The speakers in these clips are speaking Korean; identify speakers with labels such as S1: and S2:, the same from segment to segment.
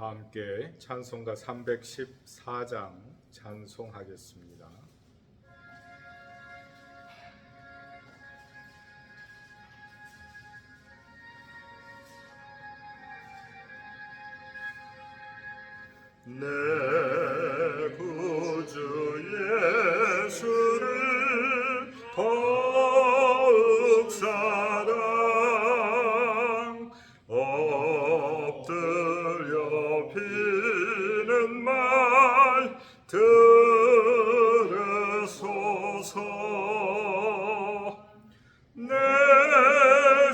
S1: 함께 찬송가 314장 찬송하겠습니다.
S2: 내 구주 예수를 더욱 사랑 엎드려 비는 말 들으소서. 내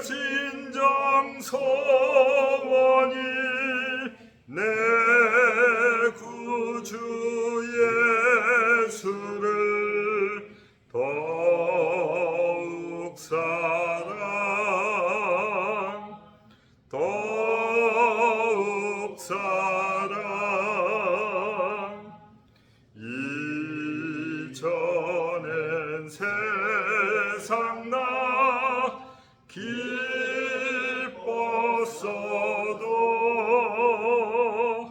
S2: 진정 소원이 내 구주 예수를 더욱 사랑 더욱 사랑. 이전엔 세상 나 기뻤어도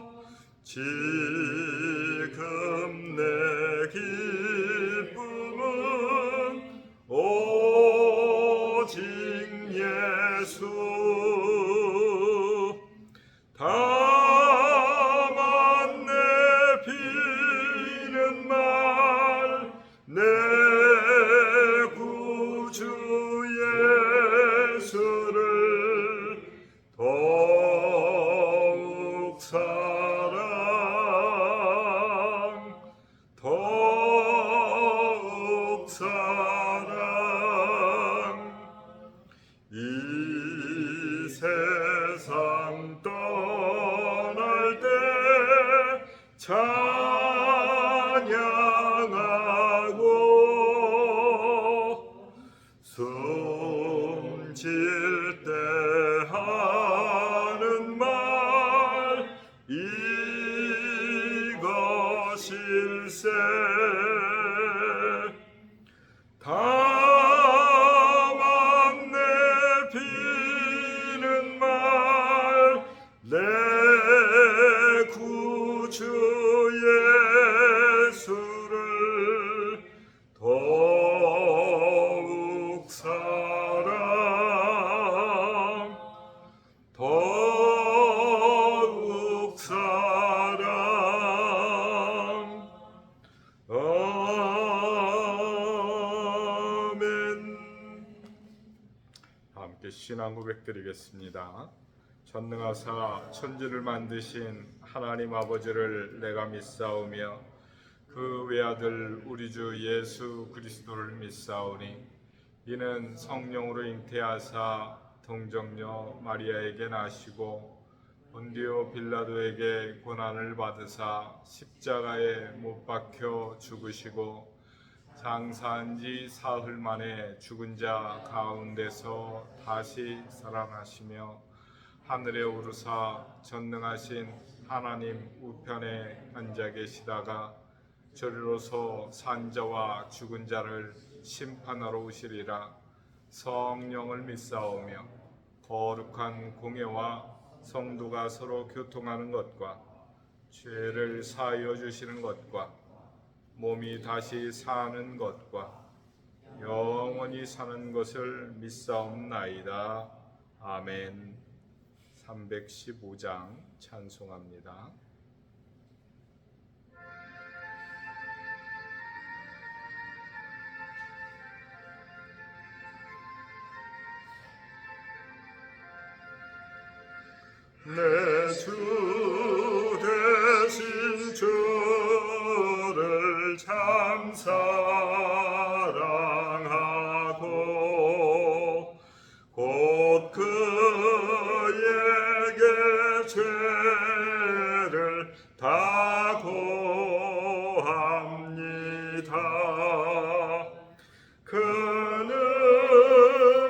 S2: 지금 내 기쁨은 오직 예수. 다만 내 비는 말 내 구주 예수를 더욱 사랑 더욱 사랑. 이 세상 떠날 때 찬양하고 숨질 때 하는 말 이것일세. 다만 내 비는 말 내 구주 예수를 더욱 사랑 더욱 사랑. 아멘.
S1: 함께 신앙 고백 드리겠습니다. 전능하사 천지를 만드신 하나님 아버지를 내가 믿사오며 그 외아들 우리 주 예수 그리스도를 믿사오니 이는 성령으로 잉태하사 동정녀 마리아에게 나시고 본디오 빌라도에게 고난을 받으사 십자가에 못 박혀 죽으시고 장사한 지 사흘 만에 죽은 자 가운데서 다시 살아나시며 하늘에 오르사 전능하신 하나님 우편에 앉아 계시다가 저리로서 산자와 죽은 자를 심판하러 오시리라. 성령을 믿사오며 거룩한 공예와 성도가 서로 교통하는 것과 죄를 사하여 주시는 것과 몸이 다시 사는 것과 영원히 사는 것을 믿사옵나이다. 아멘. 315장 찬송합니다.
S2: 내 주 대신 주를 참 사랑하고 곧 그에게 죄를 다 고합니다. 그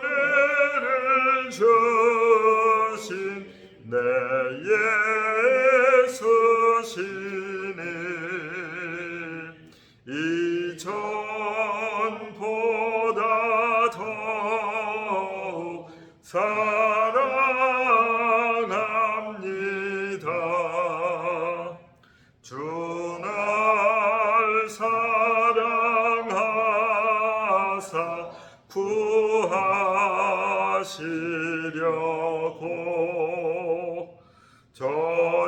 S2: 은혜를 주신 내 예수시니 이전보다 더욱 사랑합니다. 주 날 사랑하사 구하시려고 저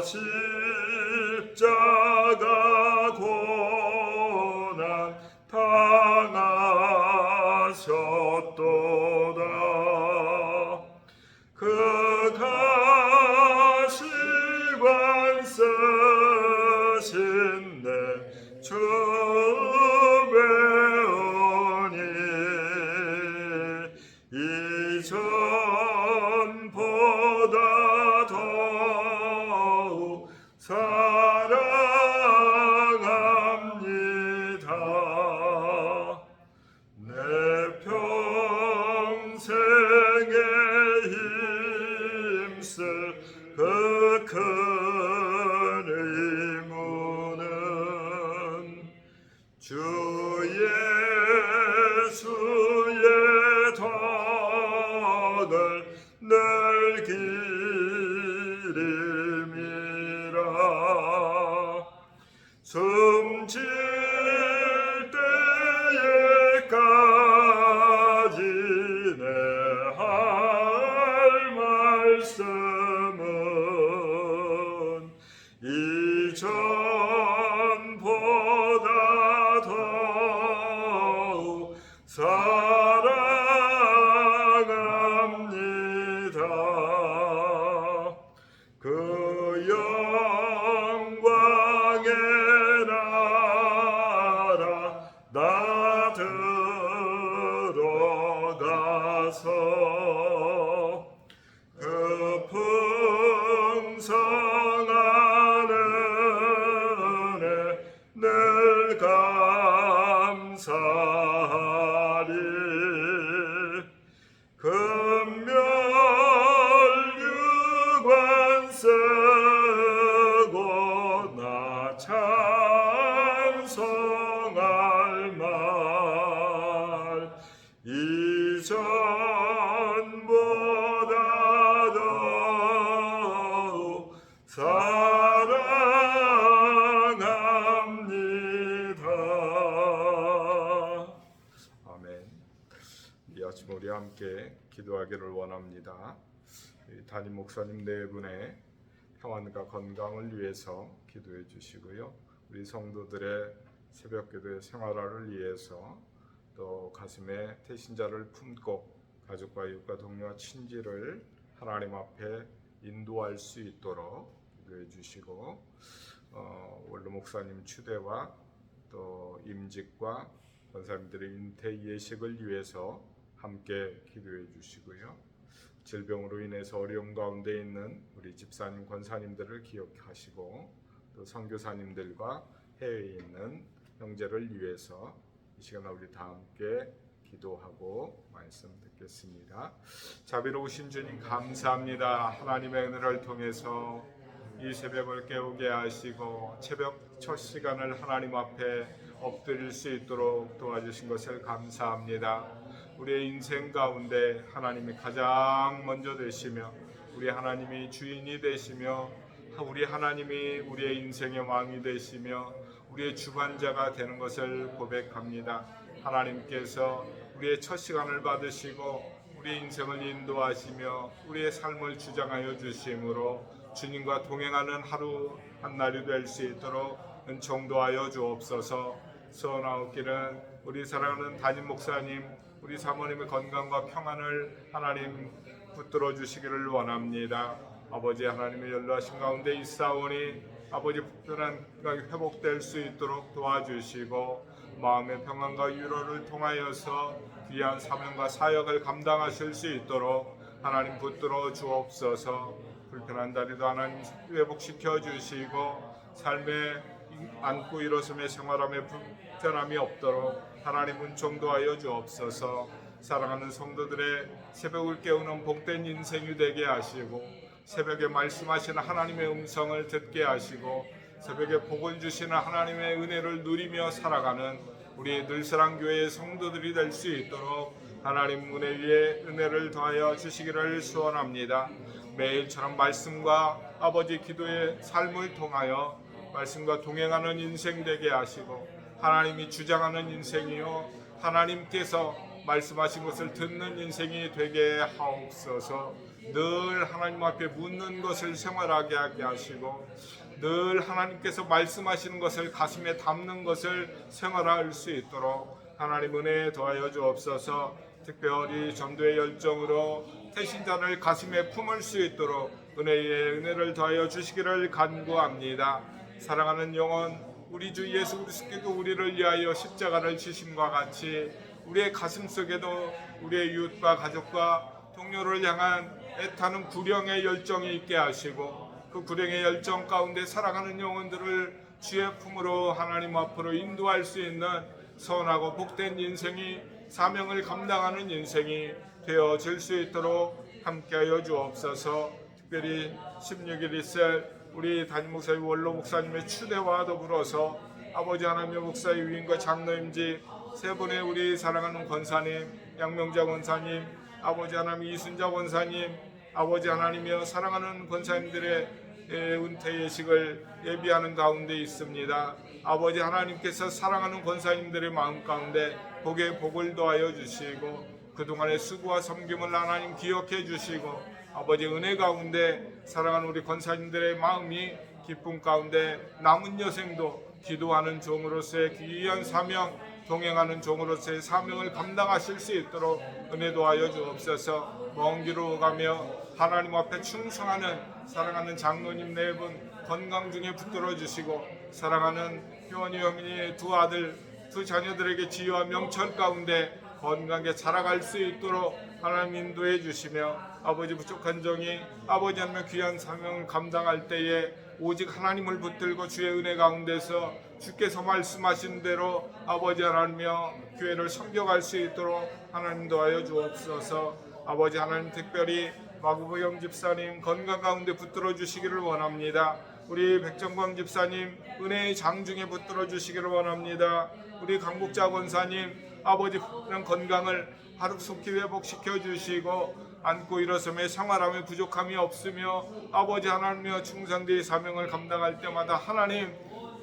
S2: 십자가 고난 당하셨도다. 그 가시관 쓰신 내 주 배우니 이전보다 더욱 사랑합니다. 내 평생에 힘쓸 그 큰 의무는 주 예수의 덕을 늘 기림이라. 숨질 때에까지 내 할 말씀은 이전보다 더욱 사랑합니다. 그 영광의 나라 나 들어가서 그 풍성한 은혜 늘 감사하리. 금멸유관 쓰고 나 찬송할 말 이전보다 더욱 사랑합니다.
S1: 아멘. 이 아침 우리 함께 기도하기를 원합니다. 담임 목사님 네 분의 평안과 건강을 위해서 기도해 주시고요. 우리 성도들의 새벽기도의 생활화를 위해서 또 가슴에 태신자를 품고 가족과 이웃과 동료와 친지를 하나님 앞에 인도할 수 있도록 기도해 주시고 원로 목사님 추대와 또 임직과 권사님들의 인태 예식을 위해서 함께 기도해 주시고요. 질병으로 인해서 어려움 가운데 있는 우리 집사님, 권사님들을 기억하시고 또 선교사님들과 해외에 있는 형제를 위해서 이 시간 우리 다 함께 기도하고 말씀 듣겠습니다. 자비로우신 주님 감사합니다. 하나님의 은혜를 통해서 이 새벽을 깨우게 하시고 새벽 첫 시간을 하나님 앞에 엎드릴 수 있도록 도와주신 것을 감사합니다. 우리의 인생 가운데 하나님이 가장 먼저 되시며 우리 하나님이 주인이 되시며 우리 하나님이 우리의 인생의 왕이 되시며 우리의 주관자가 되는 것을 고백합니다. 하나님께서 우리의 첫 시간을 받으시고 우리의 인생을 인도하시며 우리의 삶을 주장하여 주심으로 주님과 동행하는 하루 한 날이 될 수 있도록 은총도하여 주옵소서. 소원하옵기는 우리 사랑하는 담임 목사님, 우리 사모님의 건강과 평안을 하나님 붙들어 주시기를 원합니다. 아버지 하나님의 연로하신 가운데 있사오니 아버지 불편한 회복될 수 있도록 도와주시고 마음의 평안과 위로를 통하여서 귀한 사명과 사역을 감당하실 수 있도록 하나님 붙들어 주옵소서. 불편한 다리도 하나님 회복시켜 주시고 삶의 안고 일어섬의 생활함에 불편함이 없도록 하나님 은총도하여 주옵소서. 사랑하는 성도들의 새벽을 깨우는 복된 인생이 되게 하시고 새벽에 말씀하시는 하나님의 음성을 듣게 하시고 새벽에 복을 주시는 하나님의 은혜를 누리며 살아가는 우리 늘사랑교회의 성도들이 될 수 있도록 하나님 은혜 위에 은혜를 더하여 주시기를 소원합니다. 매일처럼 말씀과 아버지 기도의 삶을 통하여 말씀과 동행하는 인생 되게 하시고 하나님이 주장하는 인생이요 하나님께서 말씀하신 것을 듣는 인생이 되게 하옵소서. 늘 하나님 앞에 묻는 것을 생활하게 하게 하시고 늘 하나님께서 말씀하시는 것을 가슴에 담는 것을 생활할 수 있도록 하나님 은혜 더하여 주옵소서. 특별히 전도의 열정으로 태신자를 가슴에 품을 수 있도록 은혜의 은혜를 더하여 주시기를 간구합니다. 사랑하는 영혼, 우리 주 예수 그리스도께서 우리를 위하여 십자가를 지심과 같이 우리의 가슴 속에도 우리의 이웃과 가족과 동료를 향한 애타는 구령의 열정이 있게 하시고 그 구령의 열정 가운데 살아가는 영혼들을 주의 품으로 하나님 앞으로 인도할 수 있는 선하고 복된 인생이 사명을 감당하는 인생이 되어질 수 있도록 함께하여 주옵소서. 특별히 16일 있을 우리 담임 목사님 원로 목사님의 추대와 더불어서 아버지 하나님의 목사의 위임과 장로임직 세 분의 우리 사랑하는 권사님, 양명자 권사님, 아버지 하나님 이순자 권사님, 아버지 하나님이여 사랑하는 권사님들의 은퇴 예식을 예비하는 가운데 있습니다. 아버지 하나님께서 사랑하는 권사님들의 마음 가운데 복의 복을 더하여 주시고 그동안의 수고와 섬김을 하나님 기억해 주시고 아버지 은혜 가운데 사랑하는 우리 권사님들의 마음이 기쁨 가운데 남은 여생도 기도하는 종으로서의 귀한 사명, 동행하는 종으로서의 사명을 감당하실 수 있도록 은혜 도하여 주옵소서. 먼 길로 가며 하나님 앞에 충성하는 사랑하는 장로님 네 분 건강 중에 붙들어 주시고 사랑하는 효원이 형님의 두 아들 두 자녀들에게 지혜와 명철 가운데 건강하게 자라갈 수 있도록 하나님 인도해 주시며 아버지 부족한 종이 아버지 하나님의 귀한 사명을 감당할 때에 오직 하나님을 붙들고 주의 은혜 가운데서 주께서 말씀하신 대로 아버지 하나님이여 교회를 섬겨갈 수 있도록 하나님 도하여 주옵소서. 아버지 하나님 특별히 마구보영 집사님 건강 가운데 붙들어 주시기를 원합니다. 우리 백정광 집사님 은혜의 장중에 붙들어 주시기를 원합니다. 우리 강복자 권사님 아버지 건강을 하루속히 회복시켜 주시고 앉고 일어서며 생활함에 부족함이 없으며 아버지 하나님의 충성되의 사명을 감당할 때마다 하나님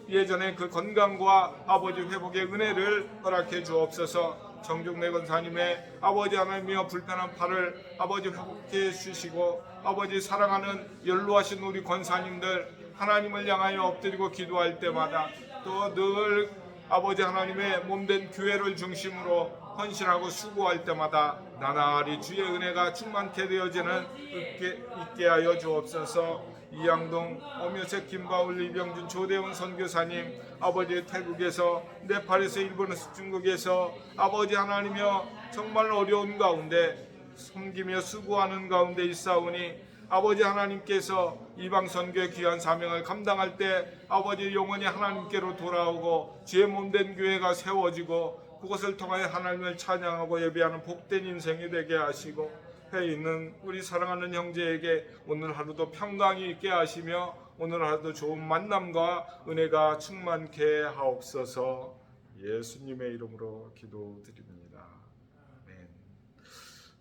S1: 예전에 그 건강과 아버지 회복의 은혜를 허락해 주옵소서. 정종래 권사님의 아버지 하나님이여 불편한 팔을 아버지 회복해 주시고 아버지 사랑하는 연로하신 우리 권사님들 하나님을 향하여 엎드리고 기도할 때마다 또 늘 아버지 하나님의 몸된 교회를 중심으로 헌신하고 수고할 때마다 나날이 주의 은혜가 충만케 되어지는 있게 하여 주옵소서. 이양동, 오묘색, 김바울, 이병준, 조대원 선교사님 아버지 태국에서 네팔에서 일본에서 중국에서 아버지 하나님이여 정말 어려운 가운데 섬기며 수고하는 가운데 있사오니 아버지 하나님께서 이방 선교의 귀한 사명을 감당할 때 아버지 영원히 하나님께로 돌아오고 주의 몸된 교회가 세워지고 그것을 통하여 하나님을 찬양하고 예배하는 복된 인생이 되게 하시고 해 있는 우리 사랑하는 형제에게 오늘 하루도 평강이 있게 하시며 오늘 하루도 좋은 만남과 은혜가 충만케 하옵소서. 예수님의 이름으로 기도드립니다. 아멘.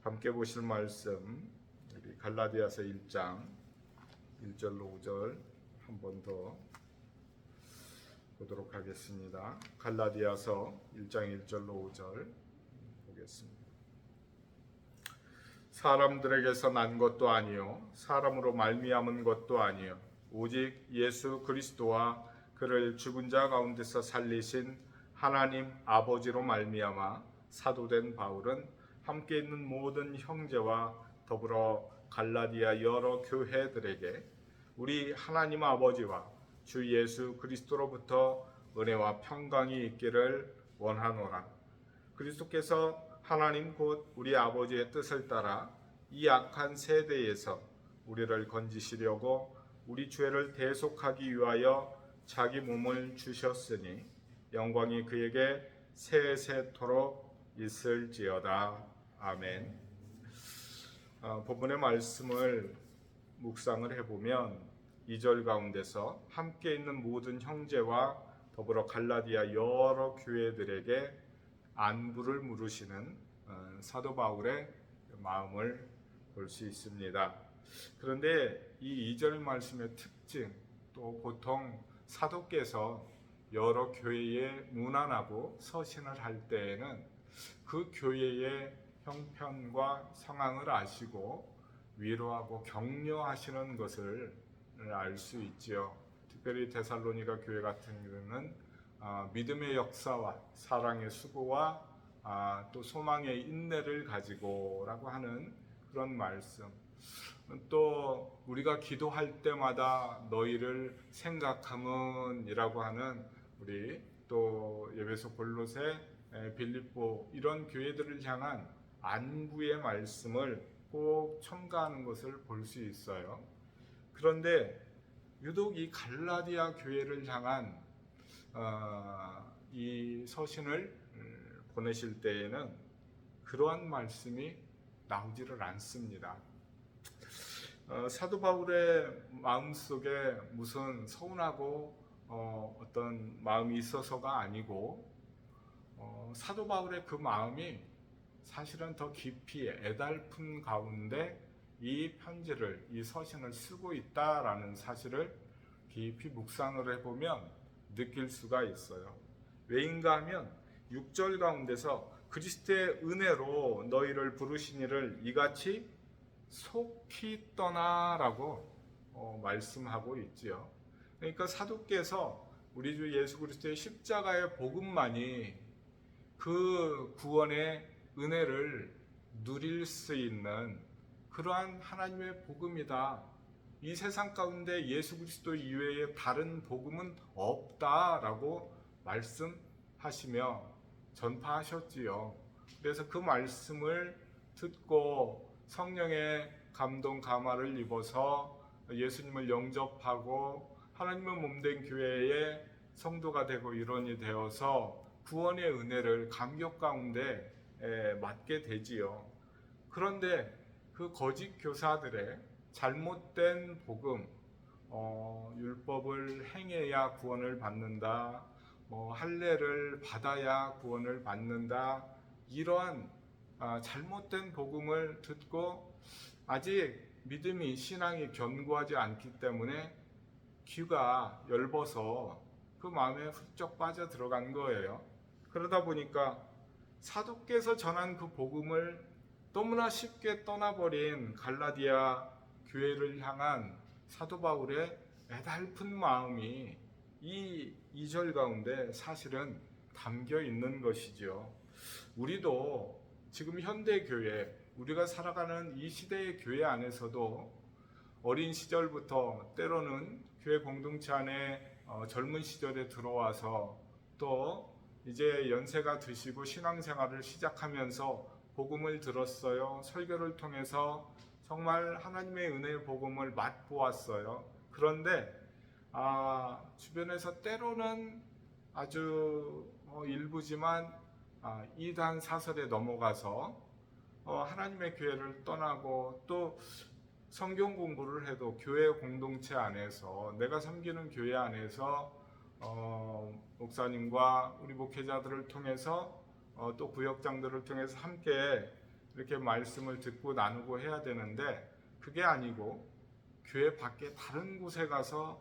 S1: 함께 보실 말씀 우리 갈라디아서 1장 1절로 5절 한 번 더 보도록 하겠습니다. 갈라디아서 1장 1절로 5절 보겠습니다. 사람들에게서 난 것도 아니요 사람으로 말미암은 것도 아니요 오직 예수 그리스도와 그를 죽은 자 가운데서 살리신 하나님 아버지로 말미암아 사도된 바울은 함께 있는 모든 형제와 더불어 갈라디아 여러 교회들에게 우리 하나님 아버지와 주 예수 그리스도로부터 은혜와 평강이 있기를 원하노라. 그리스도께서 하나님 곧 우리 아버지의 뜻을 따라 이 악한 세대에서 우리를 건지시려고 우리 죄를 대속하기 위하여 자기 몸을 주셨으니 영광이 그에게 세세토록 있을지어다. 아멘. 본문의 말씀을 묵상을 해보면 2절 가운데서 함께 있는 모든 형제와 더불어 갈라디아 여러 교회들에게 안부를 물으시는 사도 바울의 마음을 볼 수 있습니다. 그런데 이 2절 말씀의 특징, 또 보통 사도께서 여러 교회에 문안하고 서신을 할 때에는 그 교회의 형편과 상황을 아시고 위로하고 격려하시는 것을 알 수 있지요. 특별히 데살로니가 교회 같은 경우는 믿음의 역사와 사랑의 수고와 또 소망의 인내를 가지고라고 하는 그런 말씀. 또 우리가 기도할 때마다 너희를 생각함은이라고 하는 우리 또 에베소, 골로새, 빌립보 이런 교회들을 향한 안부의 말씀을 꼭 첨가하는 것을 볼 수 있어요. 그런데 유독 이 갈라디아 교회를 향한 이 서신을 보내실 때에는 그러한 말씀이 나오지를 않습니다. 사도 바울의 마음속에 무슨 서운하고 어떤 마음이 있어서가 아니고 사도 바울의 그 마음이 사실은 더 깊이 애달픈 가운데 이 편지를, 이 서신을 쓰고 있다라는 사실을 깊이 묵상을 해보면 느낄 수가 있어요. 왜인가 하면 6절 가운데서 그리스도의 은혜로 너희를 부르시니를 이같이 속히 떠나라고 말씀하고 있지요. 그러니까 사도께서 우리 주 예수 그리스도의 십자가의 복음만이 그 구원의 은혜를 누릴 수 있는 그러한 하나님의 복음이다. 이 세상 가운데 예수 그리스도 이외에 다른 복음은 없다라고 말씀하시며 전파하셨지요. 그래서 그 말씀을 듣고 성령의 감동 감화를 입어서 예수님을 영접하고 하나님의 몸된 교회의 성도가 되고 일원이 되어서 구원의 은혜를 감격 가운데 맞게 되지요. 그런데 그 거짓 교사들의 잘못된 복음, 율법을 행해야 구원을 받는다, 할례를 받아야 구원을 받는다, 이러한 잘못된 복음을 듣고 아직 믿음이, 신앙이 견고하지 않기 때문에 귀가 엷어서 그 마음에 훌쩍 빠져 들어간 거예요. 그러다 보니까 사도께서 전한 그 복음을 너무나 쉽게 떠나버린 갈라디아 교회를 향한 사도 바울의 애달픈 마음이 이 2절 가운데 사실은 담겨 있는 것이죠. 우리도 지금 현대 교회, 우리가 살아가는 이 시대의 교회 안에서도 어린 시절부터 때로는 교회 공동체 안에 젊은 시절에 들어와서 또 이제 연세가 드시고 신앙생활을 시작하면서 복음을 들었어요. 설교를 통해서 정말 하나님의 은혜의 복음을 맛보았어요. 그런데 주변에서 때로는 아주 일부지만 이단 사설에 넘어가서 하나님의 교회를 떠나고 또 성경 공부를 해도 교회 공동체 안에서 내가 섬기는 교회 안에서 목사님과 우리 목회자들을 통해서 또 구역장들을 통해서 함께 이렇게 말씀을 듣고 나누고 해야 되는데 그게 아니고 교회 밖에 다른 곳에 가서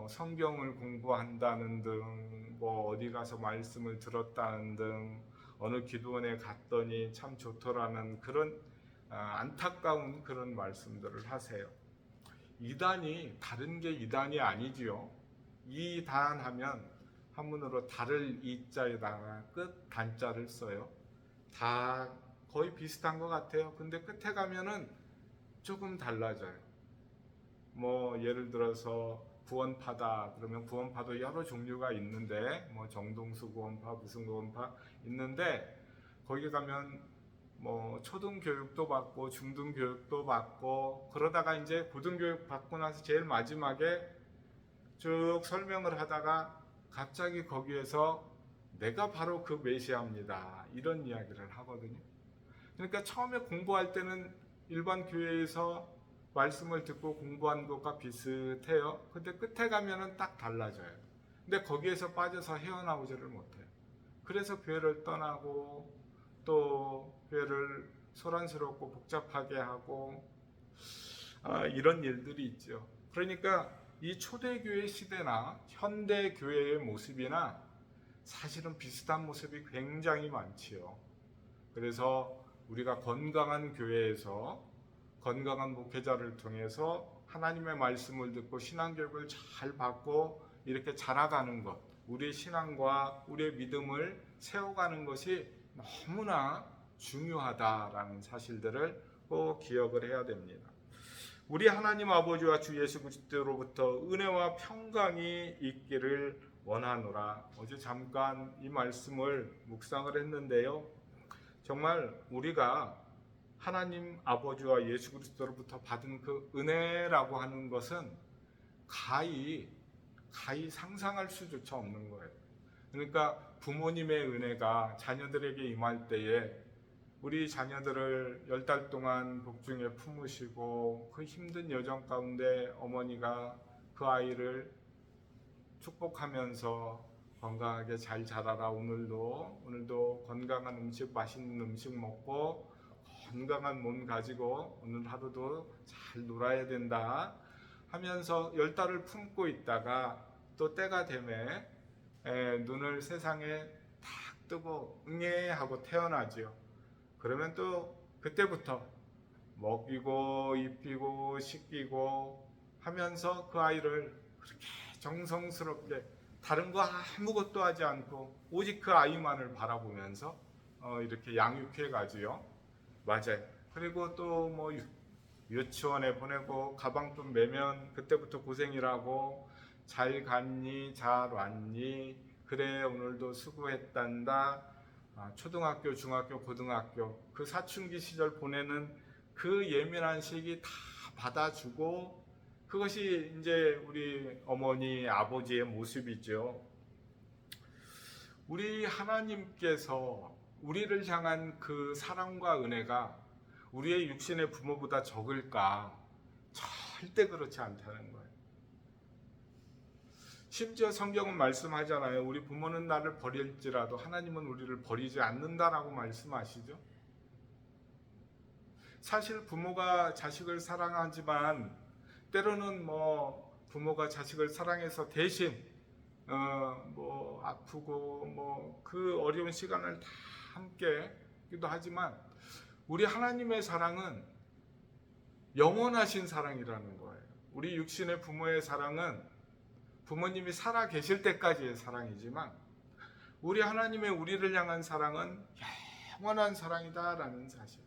S1: 성경을 공부한다는 등 어디 가서 말씀을 들었다는 등 어느 기도원에 갔더니 참 좋더라는 그런 안타까운 그런 말씀들을 하세요. 이단이 다른 게 이단이 아니지요. 이단 하면 한문으로 달을 이자에다가 끝 단자를 써요. 다 거의 비슷한 것 같아요. 근데 끝에 가면은 조금 달라져요. 예를 들어서 구원파다 그러면 구원파도 여러 종류가 있는데 정동수 구원파 무슨 구원파 있는데 거기 가면 초등교육도 받고 중등교육도 받고 그러다가 이제 고등교육 받고 나서 제일 마지막에 쭉 설명을 하다가 갑자기 거기에서 내가 바로 그 메시아입니다 이런 이야기를 하거든요. 그러니까 처음에 공부할 때는 일반 교회에서 말씀을 듣고 공부한 것과 비슷해요. 근데 끝에 가면은 딱 달라져요. 근데 거기에서 빠져서 헤어나오지를 못해요. 그래서 교회를 떠나고 또 교회를 소란스럽고 복잡하게 하고 이런 일들이 있죠. 그러니까 이 초대교회 시대나 현대교회의 모습이나 사실은 비슷한 모습이 굉장히 많지요. 그래서 우리가 건강한 교회에서 건강한 목회자를 통해서 하나님의 말씀을 듣고 신앙교육을 잘 받고 이렇게 자라가는 것, 우리의 신앙과 우리의 믿음을 세워가는 것이 너무나 중요하다라는 사실들을 꼭 기억을 해야 됩니다. 우리 하나님 아버지와 주 예수 그리스도로부터 은혜와 평강이 있기를 원하노라. 어제 잠깐 이 말씀을 묵상을 했는데요. 정말 우리가 하나님 아버지와 예수 그리스도로부터 받은 그 은혜라고 하는 것은 가히 상상할 수조차 없는 거예요. 그러니까 부모님의 은혜가 자녀들에게 임할 때에 우리 자녀들을 10달 동안 복중에 품으시고 그 힘든 여정 가운데 어머니가 그 아이를 축복하면서 건강하게 잘 자라라. 오늘도 건강한 음식, 맛있는 음식 먹고 건강한 몸 가지고 오늘 하루도 잘 놀아야 된다 하면서 10달을 품고 있다가 또 때가 되면 눈을 세상에 탁 뜨고 응애 하고 태어나죠. 그러면 또 그때부터 먹이고 입히고 씻기고 하면서 그 아이를 그렇게 정성스럽게 다른 거 아무것도 하지 않고 오직 그 아이만을 바라보면서 이렇게 양육해 가지요. 맞아요. 그리고 또 뭐 유치원에 보내고 가방 좀 매면 그때부터 고생이라고 잘 갔니 잘 왔니 그래 오늘도 수고했단다. 초등학교 중학교 고등학교 그 사춘기 시절 보내는 그 예민한 시기 다 받아주고 그것이 이제 우리 어머니 아버지의 모습이죠. 우리 하나님께서 우리를 향한 그 사랑과 은혜가 우리의 육신의 부모보다 적을까? 절대 그렇지 않다는 거예요. 심지어 성경은 말씀하잖아요. 우리 부모는 나를 버릴지라도 하나님은 우리를 버리지 않는다라고 말씀하시죠. 사실 부모가 자식을 사랑하지만 때로는 뭐 부모가 자식을 사랑해서 대신 뭐 아프고 뭐 그 어려운 시간을 다 함께기도 하지만 우리 하나님의 사랑은 영원하신 사랑이라는 거예요. 우리 육신의 부모의 사랑은 부모님이 살아 계실 때까지의 사랑이지만 우리 하나님의 우리를 향한 사랑은 영원한 사랑이다라는 사실.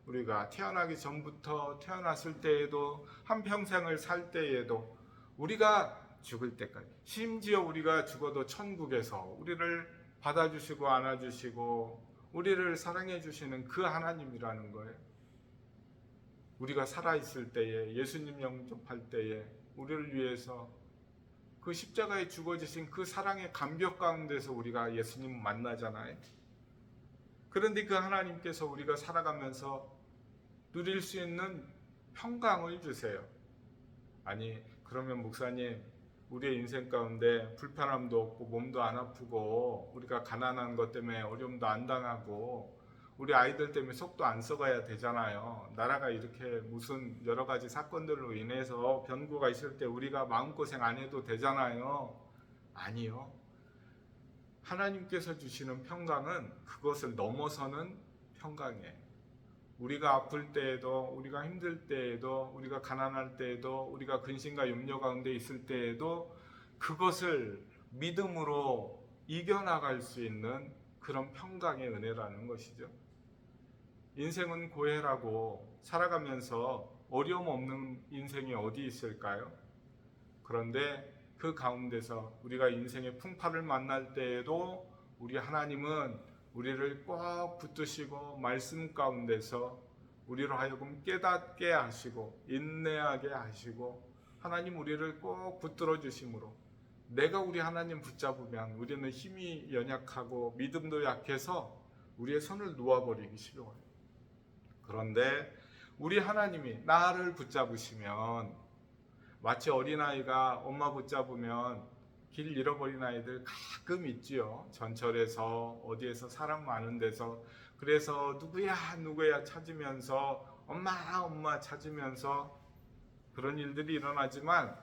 S1: 우리가 태어나기 전부터 태어났을 때에도 한평생을 살 때에도 우리가 죽을 때까지 심지어 우리가 죽어도 천국에서 우리를 받아주시고 안아주시고 우리를 사랑해 주시는 그 하나님이라는 거예요. 우리가 살아있을 때에 예수님 영접할 때에 우리를 위해서 그 십자가에 죽어지신 그 사랑의 감격 가운데서 우리가 예수님 만나잖아요. 그런데 그 하나님께서 우리가 살아가면서 누릴 수 있는 평강을 주세요. 아니 그러면 목사님 우리의 인생 가운데 불편함도 없고 몸도 안 아프고 우리가 가난한 것 때문에 어려움도 안 당하고 우리 아이들 때문에 속도 안 썩어야 되잖아요. 나라가 이렇게 무슨 여러 가지 사건들로 인해서 변고가 있을 때 우리가 마음고생 안 해도 되잖아요. 아니요. 하나님께서 주시는 평강은 그것을 넘어서는 평강이에요. 우리가 아플 때에도 우리가 힘들 때에도 우리가 가난할 때에도 우리가 근심과 염려 가운데 있을 때에도 그것을 믿음으로 이겨나갈 수 있는 그런 평강의 은혜라는 것이죠. 인생은 고해라고 살아가면서 어려움 없는 인생이 어디 있을까요? 그런데 그 가운데서 우리가 인생의 풍파를 만날 때에도 우리 하나님은 우리를 꼭 붙드시고 말씀 가운데서 우리로 하여금 깨닫게 하시고 인내하게 하시고 하나님 우리를 꼭 붙들어 주심으로 내가 우리 하나님 붙잡으면 우리는 힘이 연약하고 믿음도 약해서 우리의 손을 놓아버리기 쉬워요. 그런데 우리 하나님이 나를 붙잡으시면 마치 어린아이가 엄마 붙잡으면 길 잃어버린 아이들 가끔 있지요. 전철에서 어디에서 사람 많은 데서 그래서 누구야 찾으면서 엄마 찾으면서 그런 일들이 일어나지만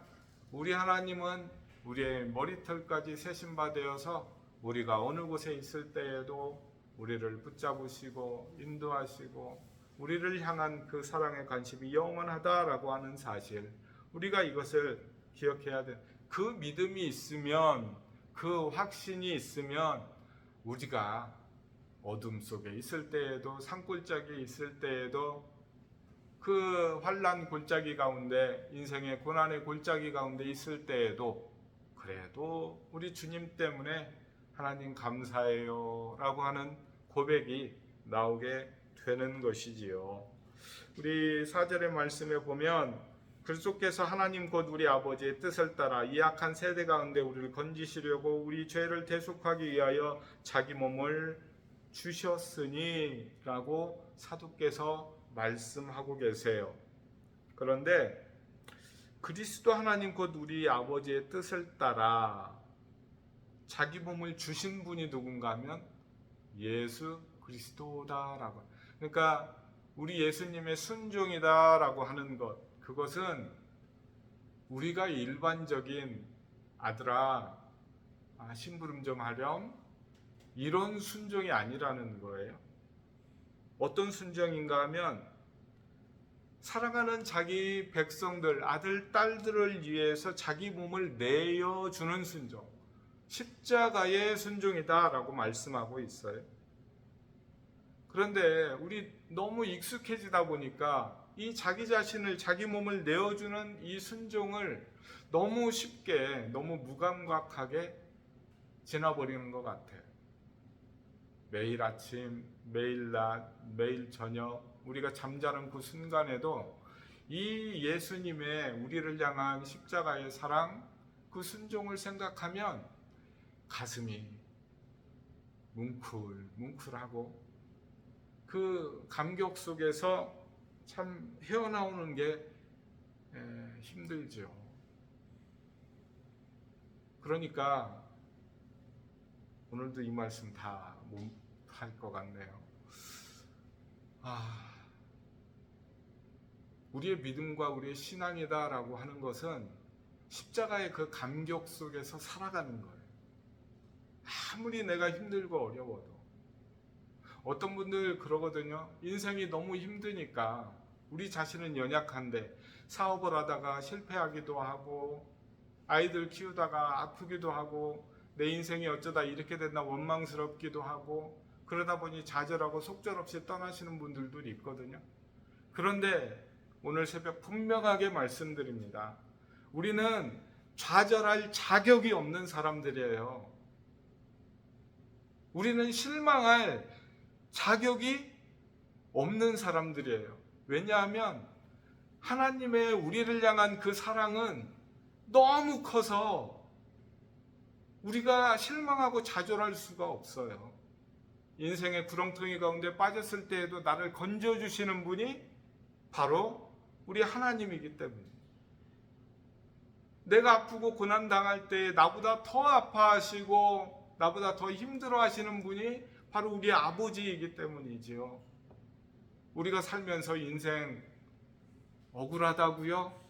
S1: 우리 하나님은 우리의 머리털까지 세심바 되어서 우리가 어느 곳에 있을 때에도 우리를 붙잡으시고 인도하시고 우리를 향한 그 사랑의 관심이 영원하다라고 하는 사실, 우리가 이것을 기억해야 돼. 그 믿음이 있으면, 그 확신이 있으면 우리가 어둠 속에 있을 때에도, 산골짜기에 있을 때에도, 그 환난 골짜기 가운데, 인생의 고난의 골짜기 가운데 있을 때에도 그래도 우리 주님 때문에 하나님 감사해요 라고 하는 고백이 나오게 되는 것이지요. 우리 4절의 말씀에 보면 그리스도께서 하나님 곧 우리 아버지의 뜻을 따라 이 악한 세대 가운데 우리를 건지시려고 우리 죄를 대속하기 위하여 자기 몸을 주셨으니 라고 사도께서 말씀하고 계세요. 그런데 그리스도 하나님 곧 우리 아버지의 뜻을 따라 자기 몸을 주신 분이 누군가 하면 예수 그리스도다라고. 그러니까 우리 예수님의 순종이다라고 하는 것, 그것은 우리가 일반적인 아들아 심부름 좀 하렴 이런 순종이 아니라는 거예요. 어떤 순종인가 하면 사랑하는 자기 백성들, 아들, 딸들을 위해서 자기 몸을 내어주는 순종, 십자가의 순종이다라고 말씀하고 있어요. 그런데 우리 너무 익숙해지다 보니까 이 자기 자신을, 자기 몸을 내어주는 이 순종을 너무 쉽게, 너무 무감각하게 지나버리는 것 같아요. 매일 아침, 매일 낮, 매일 저녁 우리가 잠자는 그 순간에도 이 예수님의 우리를 향한 십자가의 사랑, 그 순종을 생각하면 가슴이 뭉클뭉클하고 그 감격 속에서 참 헤어나오는 게 힘들죠. 그러니까 오늘도 이 말씀 다 할 것 같네요. 우리의 믿음과 우리의 신앙이다라고 하는 것은 십자가의 그 감격 속에서 살아가는 거예요. 아무리 내가 힘들고 어려워도. 어떤 분들 그러거든요. 인생이 너무 힘드니까 우리 자신은 연약한데 사업을 하다가 실패하기도 하고 아이들 키우다가 아프기도 하고 내 인생이 어쩌다 이렇게 됐나 원망스럽기도 하고 그러다 보니 좌절하고 속절없이 떠나시는 분들도 있거든요. 그런데 오늘 새벽 분명하게 말씀드립니다. 우리는 좌절할 자격이 없는 사람들이에요. 우리는 실망할 자격이 없는 사람들이에요. 왜냐하면 하나님의 우리를 향한 그 사랑은 너무 커서 우리가 실망하고 좌절할 수가 없어요. 인생의 구렁텅이 가운데 빠졌을 때에도 나를 건져주시는 분이 바로 우리 하나님이기 때문에, 내가 아프고 고난당할 때 나보다 더 아파하시고 나보다 더 힘들어하시는 분이 바로 우리 아버지이기 때문이지요. 우리가 살면서 인생 억울하다고요?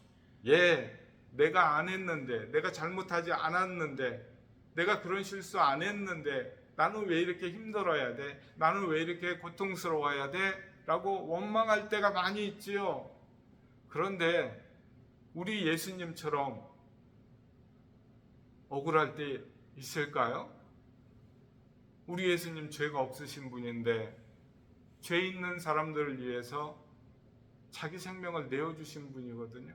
S1: 예, 내가 안 했는데, 내가 잘못하지 않았는데, 내가 그런 실수 안 했는데 나는 왜 이렇게 힘들어야 돼? 나는 왜 이렇게 고통스러워야 돼? 라고 원망할 때가 많이 있지요. 그런데 우리 예수님처럼 억울할 때 있을까요? 우리 예수님 죄가 없으신 분인데 죄 있는 사람들을 위해서 자기 생명을 내어주신 분이거든요.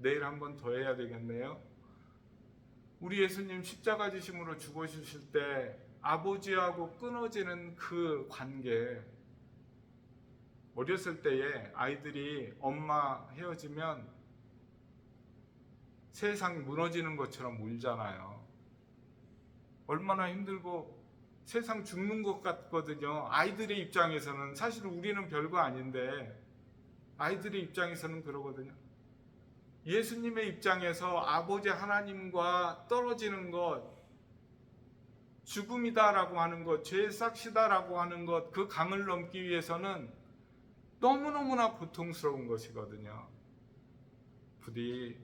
S1: 내일 한 번 더 해야 되겠네요. 우리 예수님 십자가 지심으로 죽으실 때 아버지하고 끊어지는 그 관계, 어렸을 때에 아이들이 엄마 헤어지면 세상 무너지는 것처럼 울잖아요. 얼마나 힘들고 세상 죽는 것 같거든요. 아이들의 입장에서는, 사실 우리는 별거 아닌데 아이들의 입장에서는 그러거든요. 예수님의 입장에서 아버지 하나님과 떨어지는 것, 죽음이다라고 하는 것, 죄의 삭시다라고 하는 것, 그 강을 넘기 위해서는 너무너무나 고통스러운 것이거든요. 부디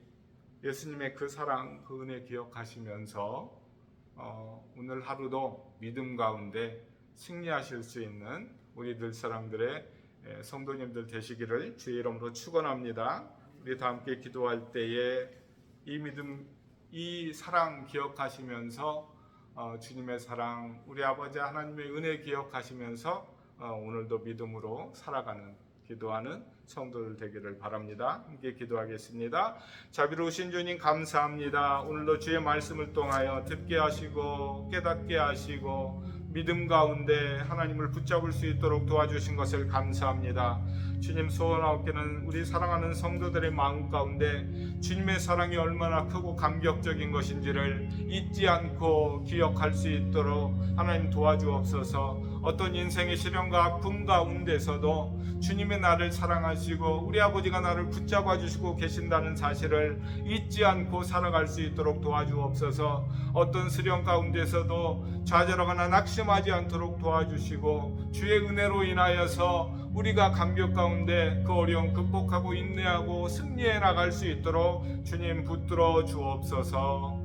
S1: 예수님의 그 사랑, 그 은혜 기억하시면서 오늘 하루도 믿음 가운데 승리하실 수 있는 우리들 사람들의 성도님들 되시기를 주의 이름으로 축원합니다. 우리 다 함께 기도할 때에 이 믿음, 이 사랑 기억하시면서 주님의 사랑, 우리 아버지 하나님의 은혜 기억하시면서 오늘도 믿음으로 살아가는, 기도하는 성도들 되기를 바랍니다. 함께 기도하겠습니다. 자비로우신 주님 감사합니다. 오늘도 주의 말씀을 통하여 듣게 하시고 깨닫게 하시고 믿음 가운데 하나님을 붙잡을 수 있도록 도와주신 것을 감사합니다. 주님, 소원하옵기는 우리 사랑하는 성도들의 마음 가운데 주님의 사랑이 얼마나 크고 감격적인 것인지를 잊지 않고 기억할 수 있도록 하나님 도와주옵소서. 어떤 인생의 시련과 아픔 가운데서도 주님의 나를 사랑하시고 우리 아버지가 나를 붙잡아 주시고 계신다는 사실을 잊지 않고 살아갈 수 있도록 도와주옵소서. 어떤 시련 가운데서도 좌절하거나 낙심하지 않도록 도와주시고 주의 은혜로 인하여서 우리가 감격 가운데 그 어려움 극복하고 인내하고 승리해 나갈 수 있도록 주님 붙들어 주옵소서.